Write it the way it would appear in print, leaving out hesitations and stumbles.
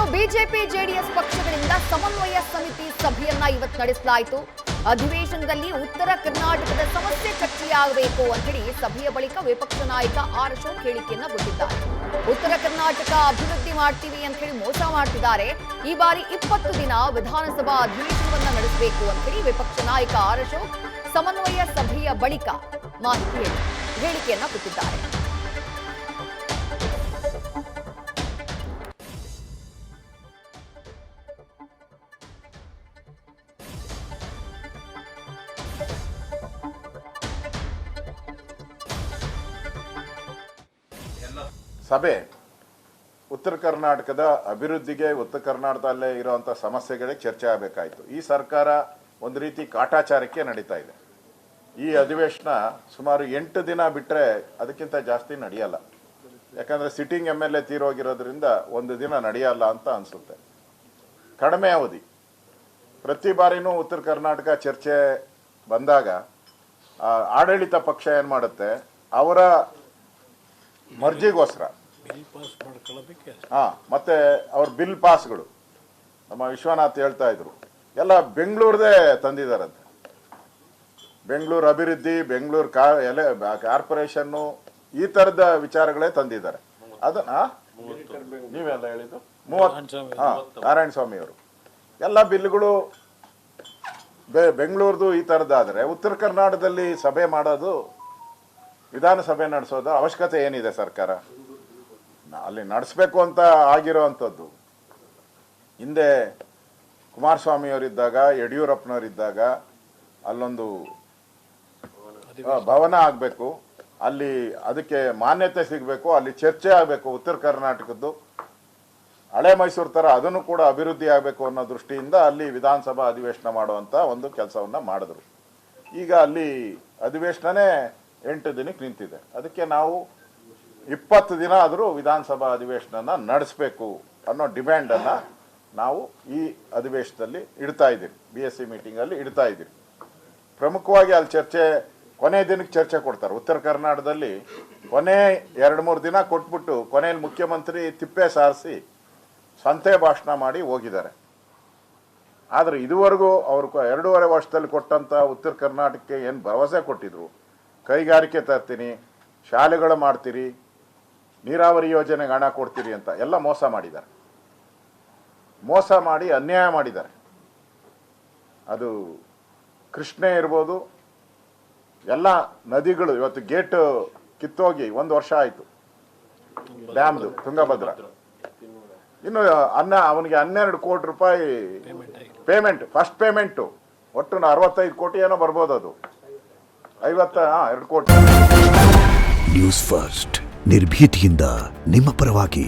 ಇನ್ನು BJP JDS ಪಕ್ಷಗಳಿಂದ ಸಮನ್ವಯ ಸಮಿತಿ ಸಭೆಯನ್ನ ಇವತ್ತು ನಡೆಸಲಾಯಿತು. ಅಧಿವೇಶನದಲ್ಲಿ ಉತ್ತರ ಕರ್ನಾಟಕದ ಸಮಸ್ಯೆ ಚರ್ಚೆಯಾಗಬೇಕು ಅಂತ ಹೇಳಿ ಸಭೆಯ ಬಳಿಕ ವಿಪಕ್ಷ ನಾಯಕ ಆರ್ ಅಶೋಕ್ ಹೇಳಿಕೆಯನ್ನ ಕೊಟ್ಟಿದ್ದಾರೆ. ಉತ್ತರ ಕರ್ನಾಟಕ ಅಭಿವೃದ್ಧಿ ಮಾಡ್ತೀವಿ ಅಂತ ಹೇಳಿ ಮೋಸ ಮಾಡ್ತಿದ್ದಾರೆ. ಈ ಬಾರಿ 20 ದಿನ ವಿಧಾನಸಭಾ ಅಧಿವೇಶನವನ್ನ ನಡೆಸಬೇಕು ಅಂತ ಹೇಳಿ ವಿಪಕ್ಷ ನಾಯಕ ಆರ್ ಅಶೋಕ್ ಸಮನ್ವಯ ಸಭೆಯ ಬಳಿಕ ಹೇಳಿಕೆಯನ್ನ ಕೊಟ್ಟಿದ್ದಾರೆ. ಸಭೆ ಉತ್ತರ ಕರ್ನಾಟಕದ ಅಭಿವೃದ್ಧಿಗೆ ಉತ್ತರ ಕರ್ನಾಟಕದಲ್ಲೇ ಇರುವಂಥ ಸಮಸ್ಯೆಗಳೇ ಚರ್ಚೆ ಆಗಬೇಕಾಯಿತು. ಈ ಸರ್ಕಾರ ಒಂದು ರೀತಿ ಕಾಟಾಚಾರಕ್ಕೆ ನಡೀತಾ ಇದೆ. ಈ ಅಧಿವೇಶನ ಸುಮಾರು 8 ದಿನ ಬಿಟ್ಟರೆ ಅದಕ್ಕಿಂತ ಜಾಸ್ತಿ ನಡೆಯಲ್ಲ. ಯಾಕಂದರೆ ಸಿಟ್ಟಿಂಗ್ MLA ತೀರೋಗಿರೋದ್ರಿಂದ 1 ದಿನ ನಡೆಯಲ್ಲ ಅಂತ ಅನಿಸುತ್ತೆ. ಕಡಿಮೆ ಅವಧಿ. ಪ್ರತಿ ಬಾರಿನೂ ಉತ್ತರ ಕರ್ನಾಟಕ ಚರ್ಚೆ ಬಂದಾಗ ಆಡಳಿತ ಪಕ್ಷ ಏನು ಮಾಡುತ್ತೆ, ಅವರ ಮರ್ಜಿಗೋಸ್ಕರ ಮತ್ತೆ ಅವ್ರ ಬಿಲ್ ಪಾಸ್ಗಳು ನಮ್ಮ ವಿಶ್ವನಾಥ್ ಹೇಳ್ತಾ ಇದ್ರು ಎಲ್ಲ ಬೆಂಗಳೂರದೇ ತಂದಿದಾರಂತೆ. ಬೆಂಗಳೂರು ಅಭಿವೃದ್ಧಿ, ಬೆಂಗಳೂರು ಕಾರ್ಪೊರೇಷನ್ನು ಈ ತರದ ವಿಚಾರಗಳೇ ತಂದಿದ್ದಾರೆ. ಅದನ್ನ ನೀವೆಲ್ಲ ಹೇಳಿದ್ದು 30 ನಾರಾಯಣ ಸ್ವಾಮಿ ಅವರು ಎಲ್ಲ ಬಿಲ್ಗಳು ಬೆಂಗಳೂರದು ಈ ತರದಾದ್ರೆ ಉತ್ತರ ಕರ್ನಾಟಕದಲ್ಲಿ ಸಭೆ ಮಾಡೋದು, ವಿಧಾನಸಭೆ ನಡೆಸೋದು ಅವಶ್ಯಕತೆ ಏನಿದೆ? ಸರ್ಕಾರ ಅಲ್ಲಿ ನಡೆಸಬೇಕು ಅಂತ ಆಗಿರೋ ಅಂಥದ್ದು. ಹಿಂದೆ ಕುಮಾರಸ್ವಾಮಿಯವರಿದ್ದಾಗ, ಯಡಿಯೂರಪ್ಪನವರಿದ್ದಾಗ ಅಲ್ಲೊಂದು ಭವನ ಆಗಬೇಕು, ಅಲ್ಲಿ ಅದಕ್ಕೆ ಮಾನ್ಯತೆ ಸಿಗಬೇಕು, ಅಲ್ಲಿ ಚರ್ಚೆ ಆಗಬೇಕು. ಉತ್ತರ ಕರ್ನಾಟಕದ್ದು ಹಳೆ ಮೈಸೂರು ಥರ ಅದನ್ನು ಕೂಡ ಅಭಿವೃದ್ಧಿ ಆಗಬೇಕು ಅನ್ನೋ ದೃಷ್ಟಿಯಿಂದ ಅಲ್ಲಿ ವಿಧಾನಸಭಾ ಅಧಿವೇಶನ ಮಾಡುವಂಥ ಒಂದು ಕೆಲಸವನ್ನು ಮಾಡಿದ್ರು. ಈಗ ಅಲ್ಲಿ ಅಧಿವೇಶನನೇ 8 ದಿನಕ್ಕೆ ನಿಂತಿದೆ. ಅದಕ್ಕೆ ನಾವು 20 ದಿನ ಆದರೂ ವಿಧಾನಸಭಾ ಅಧಿವೇಶನ ನಡೆಸಬೇಕು ಅನ್ನೋ ಡಿಮ್ಯಾಂಡನ್ನು ನಾವು ಈ ಅಧಿವೇಶನದಲ್ಲಿ ಇಡ್ತಾ ಇದ್ದೀವಿ. BSc ಮೀಟಿಂಗಲ್ಲಿ ಇಡ್ತಾ ಇದ್ದೀವಿ. ಪ್ರಮುಖವಾಗಿ ಅಲ್ಲಿ ಚರ್ಚೆ ಕೊನೆ ದಿನಕ್ಕೆ ಚರ್ಚೆ ಕೊಡ್ತಾರೆ. ಉತ್ತರ ಕರ್ನಾಟಕದಲ್ಲಿ ಕೊನೆ 2-3 ದಿನ ಕೊಟ್ಬಿಟ್ಟು ಕೊನೆಯಲ್ಲಿ ಮುಖ್ಯಮಂತ್ರಿ ತಿಪ್ಪೆ ಸಾರಿಸಿ ಸಂತೆ ಭಾಷಣ ಮಾಡಿ ಹೋಗಿದ್ದಾರೆ. ಆದರೆ ಇದುವರೆಗೂ ಅವರು 2.5 ವರ್ಷದಲ್ಲಿ ಕೊಟ್ಟಂಥ ಉತ್ತರ ಕರ್ನಾಟಕಕ್ಕೆ ಏನು ಭರವಸೆ ಕೊಟ್ಟಿದ್ರು, ಕೈಗಾರಿಕೆ ತರ್ತೀನಿ, ಶಾಲೆಗಳು ಮಾಡ್ತೀರಿ, ನೀರಾವರಿ ಯೋಜನೆಗೆ ಹಣ ಕೊಡ್ತೀರಿ ಅಂತ ಎಲ್ಲ ಮೋಸ ಮಾಡಿದ್ದಾರೆ. ಮೋಸ ಮಾಡಿ ಅನ್ಯಾಯ ಮಾಡಿದ್ದಾರೆ. ಅದು ಕೃಷ್ಣೆ ಇರ್ಬೋದು, ಎಲ್ಲ ನದಿಗಳು ಇವತ್ತು ಗೇಟ್ ಕಿತ್ತೋಗಿ 1 ವರ್ಷ ಆಯಿತು. ಡ್ಯಾಮ್ದು ತುಂಗಭದ್ರಾ ಇನ್ನು ಅವನಿಗೆ 12 ಕೋಟಿ ರೂಪಾಯಿ ಪೇಮೆಂಟ್, ಫಸ್ಟ್ ಪೇಮೆಂಟು ಒಟ್ಟು 65 ಕೋಟಿ ಏನೋ ಬರ್ಬೋದು. ಅದು 2 ಕೋಟಿ. ನ್ಯೂಸ್ ಫಸ್ಟ್ ನಿರ್ಭೀತಿಯಿಂದ ನಿಮ್ಮ ಪರವಾಗಿ.